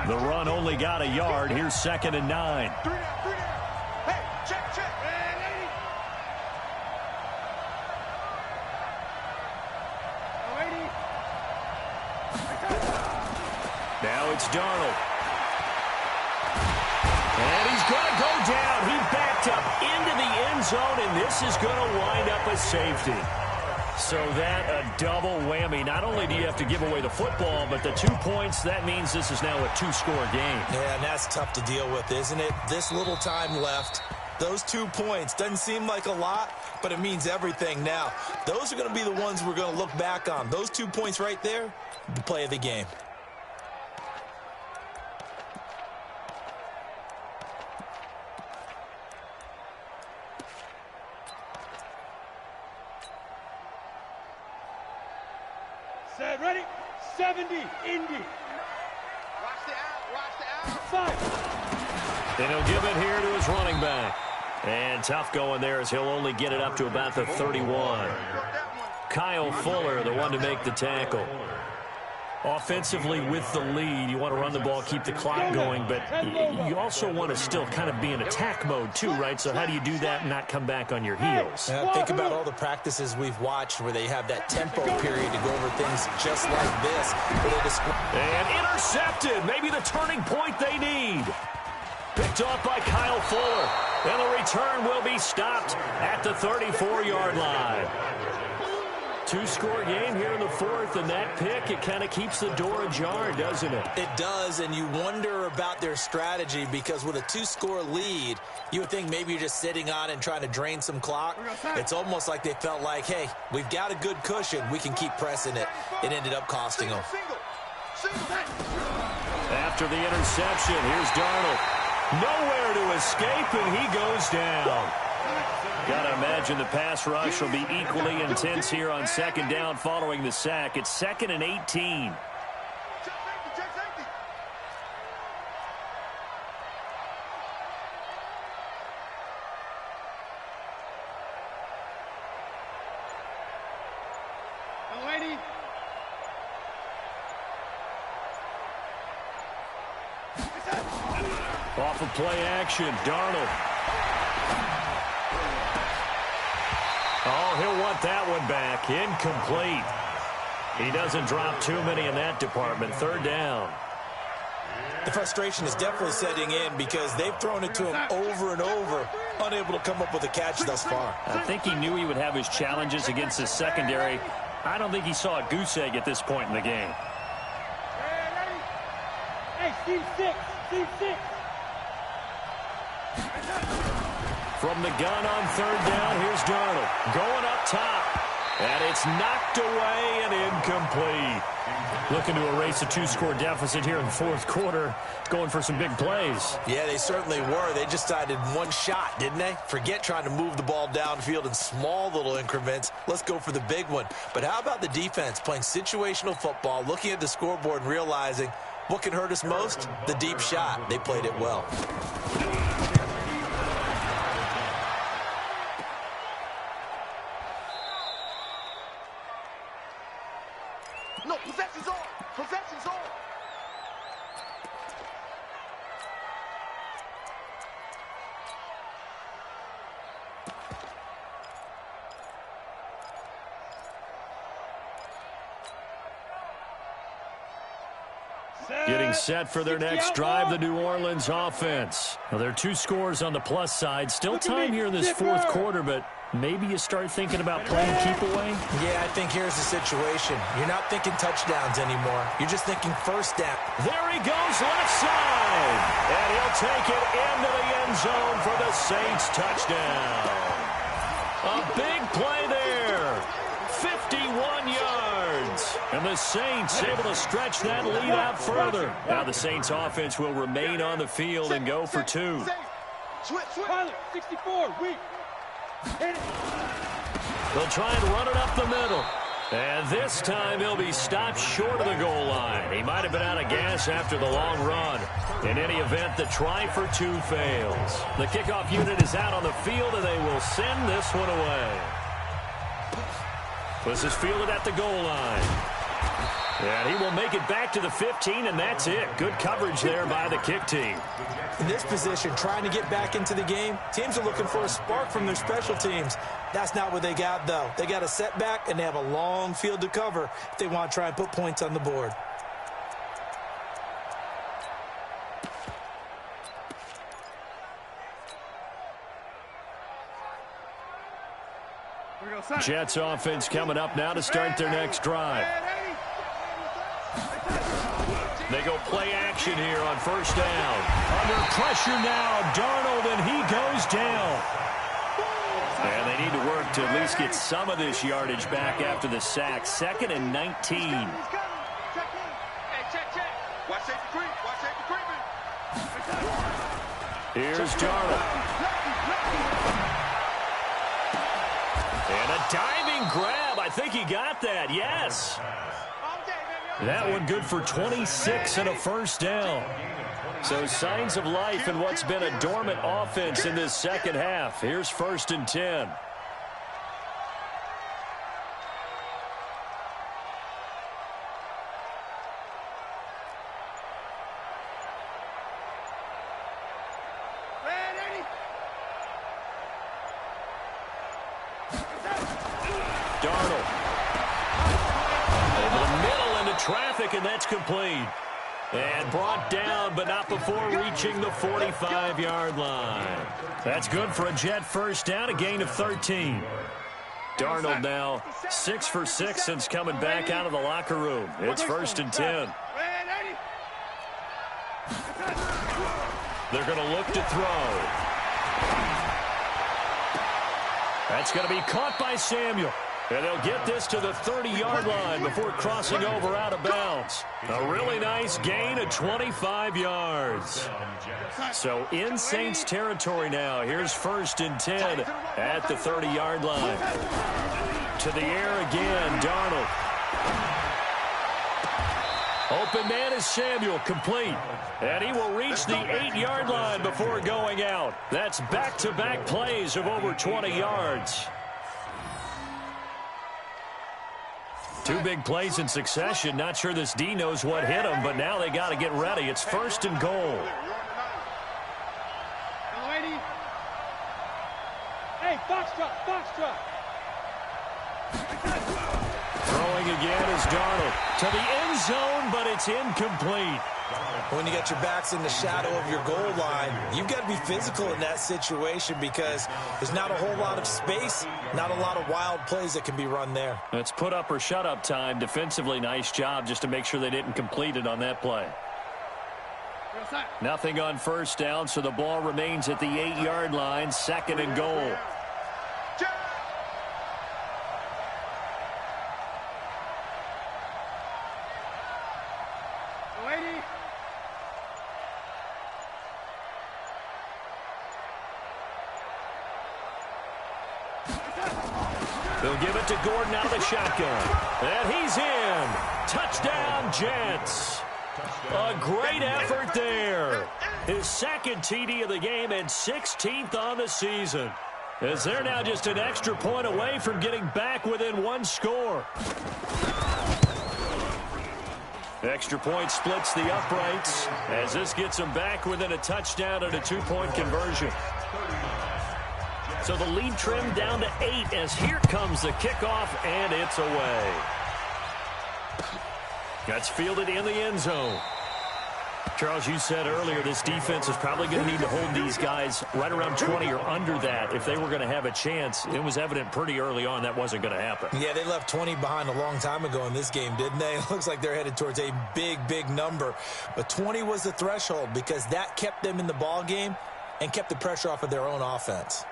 The run only got a yard. Here's 2nd and 9. Hey, check. Hey, lady. Now it's Darnold. And he's going to go down. He backed up into the end zone, and this is going to wind up a safety. So that a double whammy. Not only do you have to give away the football, but the 2 points, that means this is now a 2-score game. Yeah, and that's tough to deal with, isn't it? This little time left. Those 2 points doesn't seem like a lot, but it means everything now. Those are going to be the ones we're going to look back on. Those 2 points right there, the play of the game. Set, ready? 70, Indy. Watch the out. Five. And he'll give it here to his running back. And tough going there as he'll only get it up to about the 31. Kyle Fuller, the one to make the tackle. Offensively with the lead, you want to run the ball, keep the clock going, but you also want to still kind of be in attack mode too, right? So how do you do that and not come back on your heels? Think about all the practices we've watched where they have that tempo period to go over things just like this. And intercepted, maybe the turning point they need. Picked off by Kyle Fuller, and the return will be stopped at the 34-yard line. two-score game here in the fourth, and that pick, it kind of keeps the door ajar, doesn't it? It does, and you wonder about their strategy because with a two-score lead, you would think maybe you're just sitting on and trying to drain some clock. It's almost like they felt like, hey, we've got a good cushion. We can keep pressing it. It ended up costing them. After the interception, here's Darnold. Nowhere to escape, and he goes down. Got to imagine the pass rush will be equally intense here on second down following the sack. It's 2nd and 18. Off of play action, Darnold. Oh, he'll want that one back. Incomplete. He doesn't drop too many in that department. 3rd down. The frustration is definitely setting in because they've thrown it to him over and over, unable to come up with a catch thus far. I think he knew he would have his challenges against his secondary. I don't think he saw a goose egg at this point in the game. Hey, Steve 6. Steve 6. From the gun on 3rd down, here's Darnold. Going up top. And it's knocked away and incomplete. Looking to erase a two-score deficit here in the fourth quarter. Going for some big plays. Yeah, they certainly were. They just decided one shot, didn't they? Forget trying to move the ball downfield in small little increments. Let's go for the big one. But how about the defense playing situational football, looking at the scoreboard and realizing what can hurt us most? The deep shot. They played it well. No, possession's on. Possession's on. Getting set for their next drive, the New Orleans offense. Well, there are 2 scores on the plus side. Still time here in this fourth quarter, but maybe you start thinking about playing keep away? Yeah, I think here's the situation. You're not thinking touchdowns anymore. You're just thinking first down. There he goes, left side. And he'll take it into the end zone for the Saints touchdown. A big play there. 51 yards. And the Saints able to stretch that lead out further. Now the Saints offense will remain on the field and go for 2. Pilot, 64, weak. They'll try and run it up the middle. And this time he'll be stopped short of the goal line. He might have been out of gas after the long run. In any event, the try for 2 fails. The kickoff unit is out on the field, and they will send this one away. This is fielded at the goal line. And he will make it back to the 15, and that's it. Good coverage there by the kick team. In this position, trying to get back into the game, teams are looking for a spark from their special teams. That's not what they got, though. They got a setback, and they have a long field to cover if they want to try and put points on the board. Jets offense coming up now to start their next drive. They go play action here on first down. Under pressure now, Darnold, and he goes down. And they need to work to at least get some of this yardage back after the sack. 2nd and 19. Here's Darnold. And a diving grab. I think he got that. Yes. That one good for 26 and a first down. So signs of life in what's been a dormant offense in this second half. Here's 1st and 10. Darnold. Over the middle into traffic, and that's complete. And brought down, but not before reaching the 45 yard line. That's good for a Jet first down, a gain of 13. Darnold now 6 for 6 since coming back out of the locker room. It's 1st and 10. They're going to look to throw. That's going to be caught by Samuel. And they'll get this to the 30-yard line before crossing over out of bounds. A really nice gain of 25 yards. So in Saints territory now. Here's 1st and 10 at the 30-yard line. To the air again, Darnold. Open man is Samuel, complete. And he will reach the 8-yard line before going out. That's back-to-back plays of over 20 yards. 2 big plays in succession. Not sure this D knows what hit him, but now they got to get ready. It's 1st and goal. Hey, foxtrot, foxtrot. Throwing again is Darnold to the end zone, but it's incomplete. When you got your backs in the shadow of your goal line, you've got to be physical in that situation because there's not a whole lot of space, not a lot of wild plays that can be run there. It's put up or shut up time. Defensively, nice job just to make sure they didn't complete it on that play. Nothing on 1st down, so the ball remains at the 8-yard line, 2nd and goal. They'll give it to Gordon out of the shotgun. And he's in. Touchdown, Jets. A great effort there. His 2nd TD of the game and 16th on the season. As they're now just an extra point away from getting back within 1 score. Extra point splits the uprights as this gets them back within a touchdown and a 2-point conversion. So the lead trimmed down to 8 as here comes the kickoff, and it's away. That's fielded in the end zone. Charles, you said earlier this defense is probably going to need to hold these guys right around 20 or under that if they were going to have a chance. It was evident pretty early on that wasn't going to happen. Yeah, they left 20 behind a long time ago in this game, didn't they? It looks like they're headed towards a big, big number. But 20 was the threshold because that kept them in the ball game and kept the pressure off of their own offense.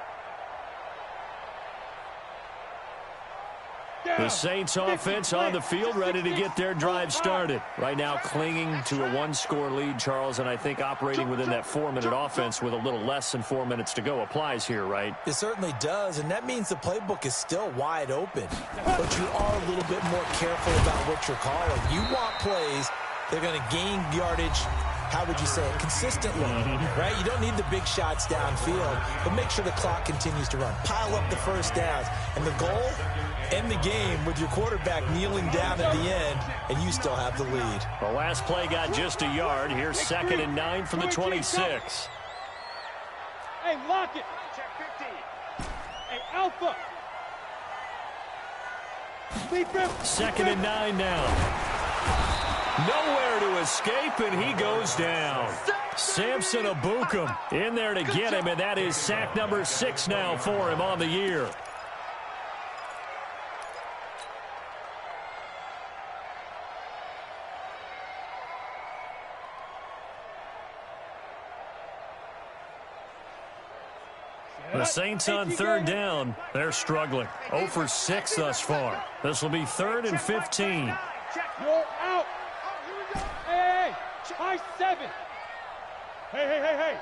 The Saints offense on the field ready to get their drive started. Right now clinging to a 1-score lead, Charles, and I think operating within that 4-minute offense with a little less than 4 minutes to go applies here, right? It certainly does, and that means the playbook is still wide open. But you are a little bit more careful about what you're calling. You want plays that are going to gain yardage, how would you say it, consistently, right? You don't need the big shots downfield, but make sure the clock continues to run. Pile up the first downs, and the goal, end the game with your quarterback kneeling down at the end, and you still have the lead. The last play got just a yard. Here's 2nd and 9 from the 26. Hey, lock it. Check 15. Hey, Alpha. 2nd and 9 now. Nowhere to escape, and he goes down. Samson Abukum in there to get him, and that is sack number 6 now for him on the year. The Saints on 3rd down. They're struggling. 0 for 6 thus far. This will be 3rd and 15. You're out. Hey, high 7. Hey.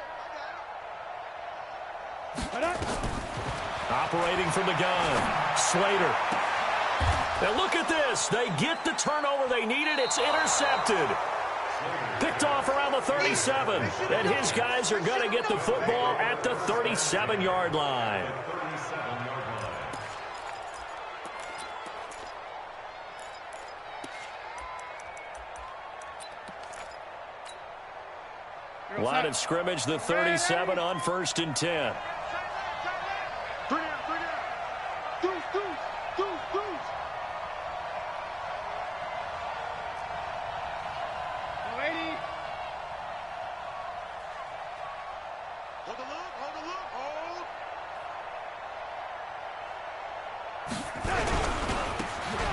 Operating from the gun. Slater. Now look at this. They get the turnover they needed. It's intercepted. Picked off around the 37. And his guys are going to get the football at the 37-yard line. Line of scrimmage, the 37 on 1st and 10.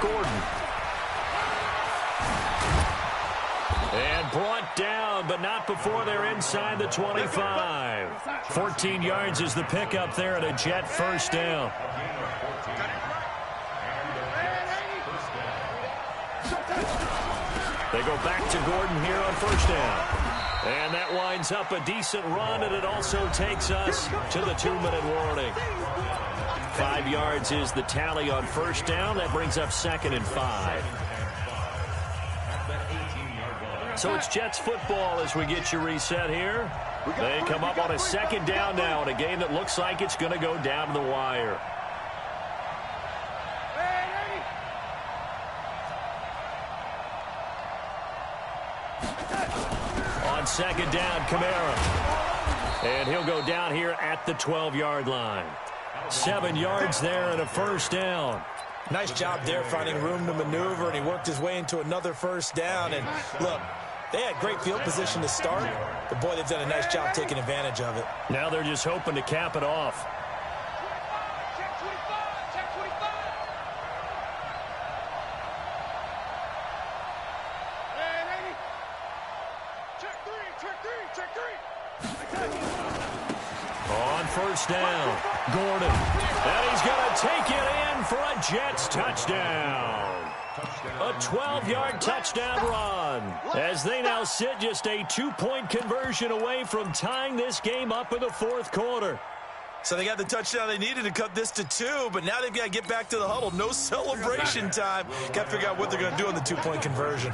Gordon. And brought down, but not before they're inside the 25. 14 yards is the pickup there at a Jet first down. They go back to Gordon here on first down. And that winds up a decent run, and it also takes us to the 2-minute warning. 5 yards is the tally on first down. That brings up 2nd and 5. So it's Jets football as we get you reset here. They come up on a 2nd down now in a game that looks like it's going to go down to the wire. On 2nd down, Kamara. And he'll go down here at the 12-yard line. 7 yards there and a first down. Nice job there finding room to maneuver, and he worked his way into another first down. And look, they had great field position to start, but boy, they've done a nice job taking advantage of it. Now they're just hoping to cap it off. On first down, Gordon. And he's going to take it in for a Jets touchdown. A 12-yard touchdown run as they now sit just a 2-point conversion away from tying this game up in the 4th quarter. So they got the touchdown they needed to cut this to 2, but now they've got to get back to the huddle. No celebration time. Got to figure out what they're going to do on the 2-point conversion.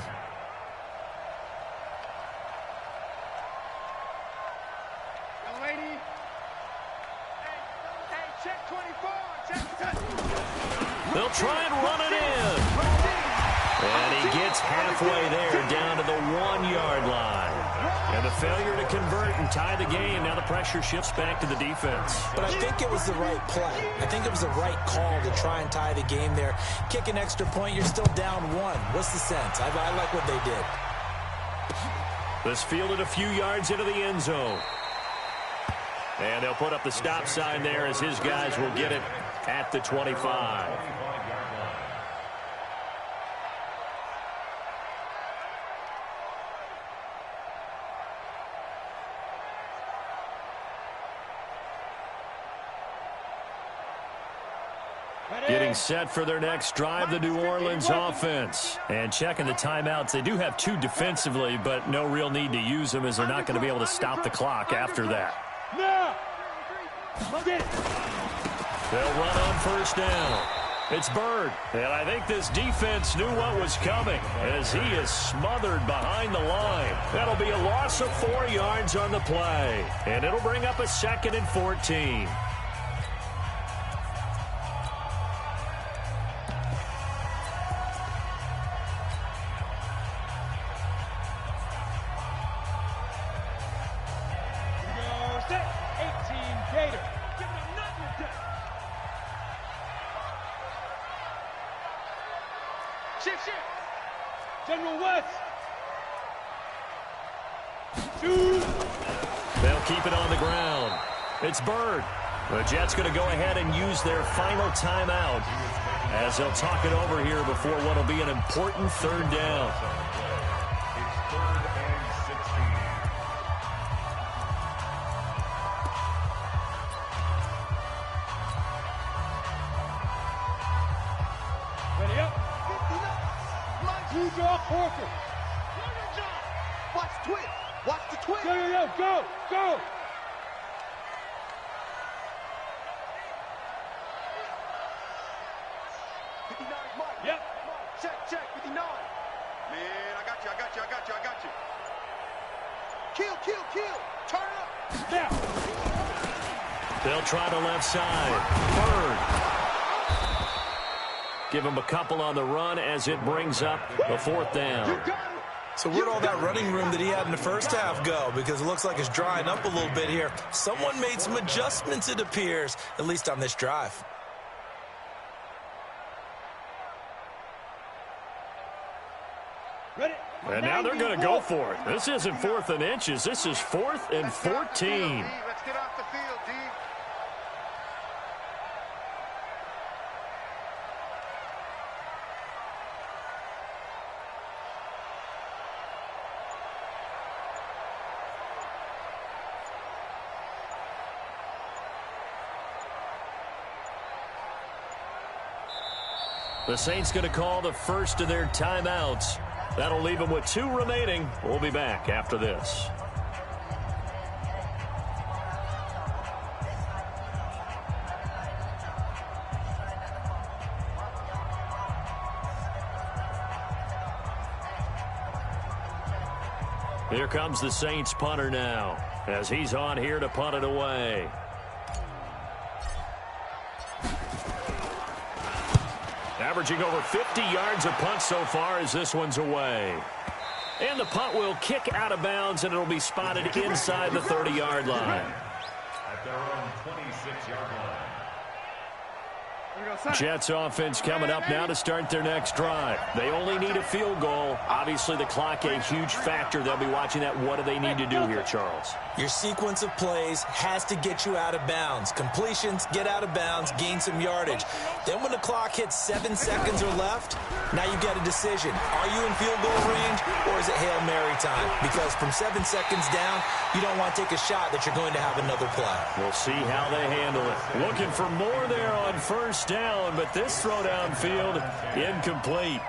They'll try and run it in. And he gets halfway there down to the 1-yard line. And a failure to convert and tie the game. Now the pressure shifts back to the defense. But I think it was the right play. I think it was the right call to try and tie the game there. Kick an extra point, you're still down 1. What's the sense? I like what they did. This fielded a few yards into the end zone. And they'll put up the stop sign there as his guys will get it at the 25. Getting set for their next drive, the New Orleans offense. And checking the timeouts. They do have 2 defensively, but no real need to use them as they're not going to be able to stop the clock after that. They'll run on first down. It's Bird. And I think this defense knew what was coming as he is smothered behind the line. That'll be a loss of 4 yards on the play. And it'll bring up a 2nd and 14. General West. They'll keep it on the ground. It's Bird. The Jets going to go ahead and use their final timeout as they'll talk it over here before what will be an important 3rd down. Ready up. Porter. Watch the twist. Watch the twist. Go. 59 Mike. Yep. Check. 59. Man, I got you. Kill. Turn up. Now. They'll try the left side. Bird. Give him a couple on the run as it brings up the 4th down. So where'd all that running room that he had in the first half go? Because it looks like it's drying up a little bit here. Someone made some adjustments, it appears, at least on this drive. Ready. And now they're going to go for it. This isn't 4th and inches. This is 4th and 14. Let's get off the field, D. The Saints going to call the first of their timeouts. That'll leave them with 2 remaining. We'll be back after this. Here comes the Saints punter now, as he's on here to punt it away. Averaging over 50 yards a punt so far as this one's away. And the punt will kick out of bounds, and it'll be spotted inside the 30-yard line. At their own 26-yard line. Jets offense coming up now to start their next drive. They only need a field goal. Obviously, the clock a huge factor. They'll be watching that. What do they need to do here, Charles? Your sequence of plays has to get you out of bounds. Completions, get out of bounds, gain some yardage. Then when the clock hits 7 seconds or left, now you get a decision. Are you in field goal range, or is it Hail Mary time? Because from 7 seconds down, you don't want to take a shot that you're going to have another play. We'll see how they handle it. Looking for more there on first down, but this throw downfield incomplete.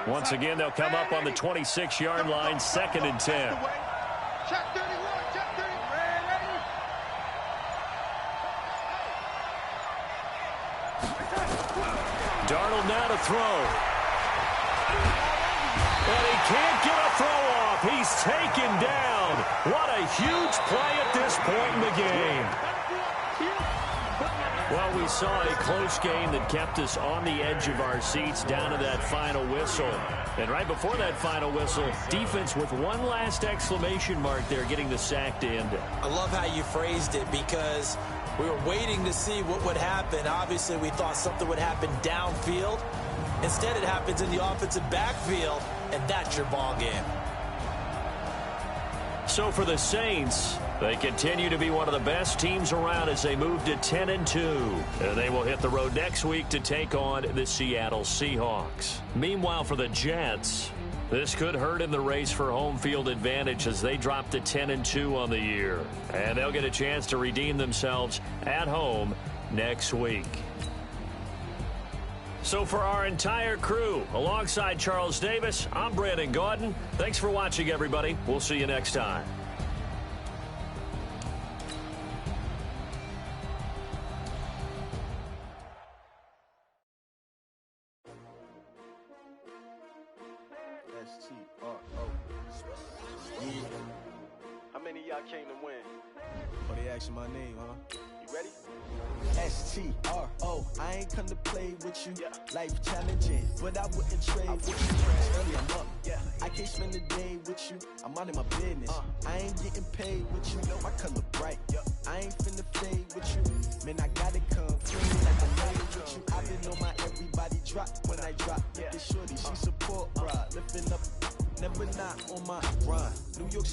Once again, they'll come up on the 26-yard line, 2nd and 10. Darnold now to throw. And he can't get a throw off. He's taken down. What a huge play at this point in the game. Well, we saw a close game that kept us on the edge of our seats down to that final whistle. And right before that final whistle, defense with one last exclamation mark there, getting the sack to end it. I love how you phrased it, because we were waiting to see what would happen. Obviously, we thought something would happen downfield. Instead, it happens in the offensive backfield, and that's your ball game. So for the Saints, they continue to be one of the best teams around as they move to 10-2. And they will hit the road next week to take on the Seattle Seahawks. Meanwhile, for the Jets, this could hurt in the race for home field advantage as they drop to 10-2 on the year. And they'll get a chance to redeem themselves at home next week. So for our entire crew, alongside Charles Davis, I'm Brandon Gaudin. Thanks for watching, everybody. We'll see you next time. How many of y'all came to win? Oh, they asking my name, huh? You ready? S-T-R-O, I ain't come to play with you. Yeah. Life challenging, but I wouldn't trade with you. Early I'm up, Yeah. I can't spend the day with you. I'm out of my business. I ain't getting paid with you. My color bright. I ain't finna fade with you. Man, I gotta come clean like I made with you. I've been on my everybody drop when I drop. Look at shorty, she support, bruh. Lifting up, never not on my run. New York.